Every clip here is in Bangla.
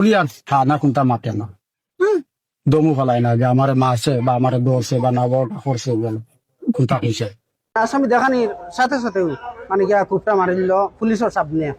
পুলিয়ান থানা কোনটা মাতে না দমু ফেলাই না যে আমার মারছে বা আমার দৌড়ছে বা না বড় করছে গেল কোনটা কইছে আসামি দেখানির সাথে সাথে মানে গিয়া কুপটা মারি দিল পুলিশের চাপ নিয়ে।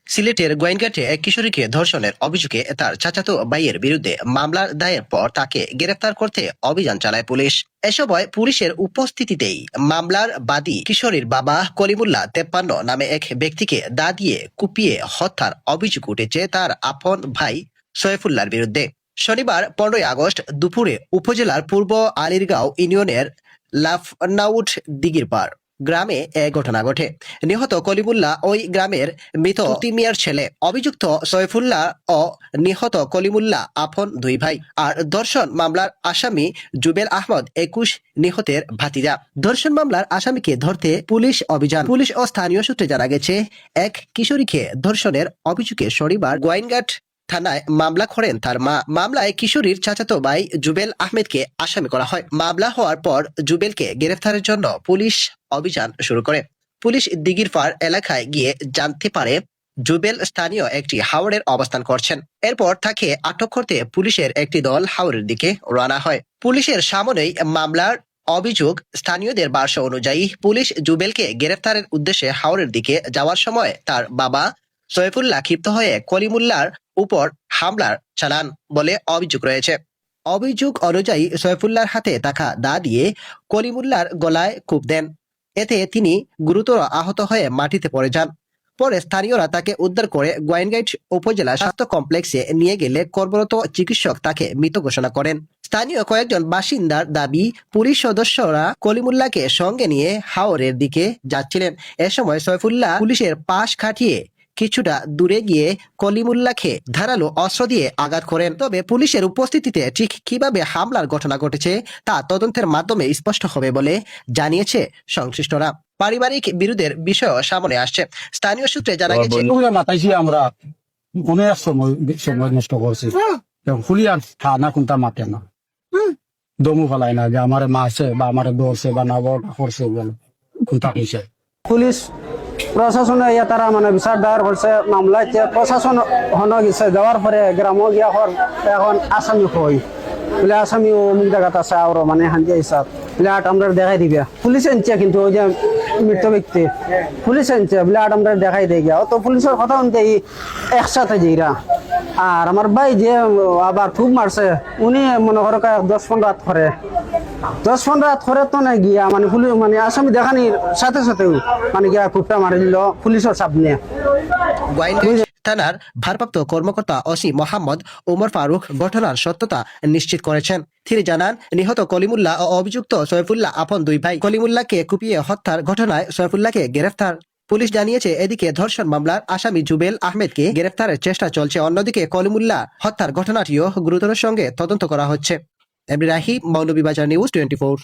সিলেটের গোয়েনঘাটে এক কিশোরীকে ধর্ষণের অভিযোগে তার চাচাতো ভাইয়ের বিরুদ্ধে মামলা দায়ের পর তাকে গ্রেফতার করতে অভিযান চালায় পুলিশ। এ সময় পুলিশের উপস্থিতিতেই মামলার বাদী কিশোরীর বাবা কলিমুল্লাহ 53 নামে এক ব্যক্তিকে দা দিয়ে কুপিয়ে হত্যার অভিযোগ উঠেছে তার আপন ভাই সৈফুল্লাহর বিরুদ্ধে। শনিবার 15 আগস্ট দুপুরে উপজেলার পূর্ব আলিরগাঁও ইউনিয়নের লাফনাউট দিঘিরপাড় গ্রামে এক ঘটনা ঘটে। নিহত কলিমুল্লাহ ওই গ্রামের মৃত মিয়ার ছেলে। অভিযুক্ত সৈফুল্লাহ ও নিহত কলিমুল্লাহ আপন দুই ভাই। আর ধর্ষণ মামলার আসামি জুবেল আহমদ 21 নিহতের ভাতিজা। ধর্ষণ মামলার আসামিকে ধরতে পুলিশ অভিযান। পুলিশ ও স্থানীয় সূত্রে জানা গেছে, এক কিশোরীকে ধর্ষণের অভিযোগে শনিবার গোয়াইনঘাট থানায় মামলা করেন তার মা। মামলায় কিশোরীর চাচাতো ভাই জুবেল আহমেদকে আসামি করা হয়। মামলা হওয়ার পর জুবেলকে গ্রেফতারের জন্য পুলিশ অভিযান শুরু করে। পুলিশ দিঘিরপাড় এলাকায় গিয়ে জানতে পারে জুবেল স্থানীয় একটি হাওড়ের অবস্থান করছেন। এরপর তাকে আটক করতে পুলিশের একটি দল হাওড়ের দিকে রওনা হয়। পুলিশের সামনেই মামলার অভিযোগ। স্থানীয়দের ভাষ্য অনুযায়ী পুলিশ জুবেলকে গ্রেফতারের উদ্দেশ্যে হাওড়ের দিকে যাওয়ার সময় তার বাবা সৈফুল্লাহ ক্ষিপ্ত হয়ে কলিমুল্লাহর উপর হামলার চালান বলে অভিযোগ রয়েছে। অভিযোগ অনুযায়ী সৈফুল্লাহর হাতে থাকা দা দিয়ে কলিমুল্লাহর গলায় কোপ দেন। এতে তিনি গুরুতর আহত হয়ে মাটিতে পড়ে যান। পরে স্থানীয়রা তাকে উদ্ধার করে গোয়াইনঘাট উপজেলা স্বাস্থ্য কমপ্লেক্সে নিয়ে গেলে কর্মরত চিকিৎসক তাকে মৃত ঘোষণা করেন। স্থানীয় কয়েকজন বাসিন্দার দাবি, পুলিশ সদস্যরা কলিমুল্লাহকে সঙ্গে নিয়ে হাওরের দিকে যাচ্ছিলেন। এ সময় সৈফুল্লাহ পুলিশের পাশ কাটিয়ে কিছুটা দূরে গিয়ে কলিমুল্লাহকে ধারালো অস্ত্র দিয়ে আঘাত করেন। তবে পুলিশের উপস্থিতিতে ঠিক কিভাবে হামলার ঘটনা ঘটেছে তা তদন্তের মাধ্যমে স্পষ্ট হবে বলে জানিয়েছে সংশ্লিষ্টরা। পারিবারিক বিরোধের বিষয় সামনে আসছে। স্থানীয় সূত্রে জানা গেছে, মাতাইছি আমরা অনেক সময় নষ্ট করছি পুলিয়ান থানা কোনটা মাতে না দমু ফেলাই না যে আমার মারছে বা আমার দৌড়ছে বা না বড় করছে গেল কোনটা কইছে পুলিশ প্রশাসনে ইয়া তারা মানে বিচার দায়ের করছে মামলা। প্রশাসন হন গেছে যাওয়ার পরে গ্রামও গিয়া হর এখন আসামি হই বলে আসামি অমুক জায়গাত আছে আরো মানে হান্দি হিসাব বলে আট আমরা দেখাই দিবে পুলিশ আনছে। কিন্তু ওই যে মৃত ব্যক্তি পুলিশ আনছে বলে আট আমরা দেখাই দিয়ে গিয়া তো পুলিশের কথা অনুযায়ী একসাথে যাইরা। আর আমার ভাই যে আবার খুব মারছে উনি মনে করো 10-15 রাত করে 10-15 রাত করে তো না গিয়া মানে পুলিশ মানে আসামি দেখানির সাথে সাথে মানে গিয়া কুপটা মারি দিল পুলিশের চাপ নিয়ে। গোয়াইনঘাট থানার ভারপ্রাপ্ত কর্মকর্তা ওসি মোহাম্মদ ওমর ফারুক ঘটনার সত্যতা নিশ্চিত করেছেন। তিনি জানান, নিহত কলিমুল্লাহ ও অভিযুক্ত সৈফুল্লাহ আপন দুই ভাই। কলিমুল্লাহকে কুপিয়ে হত্যার ঘটনায় সৈফুল্লাহকে গ্রেফতার পুলিশ জানিয়েছে। এদিকে ধর্ষণ মামলার আসামি জুবেল আহমেদকে গ্রেফতারের চেষ্টা চলছে। অন্যদিকে কলিমুল্লাহ হত্যার ঘটনাটিও গুরুতরের সঙ্গে তদন্ত করা হচ্ছে। MD Rahi, Moulvibazar news 24।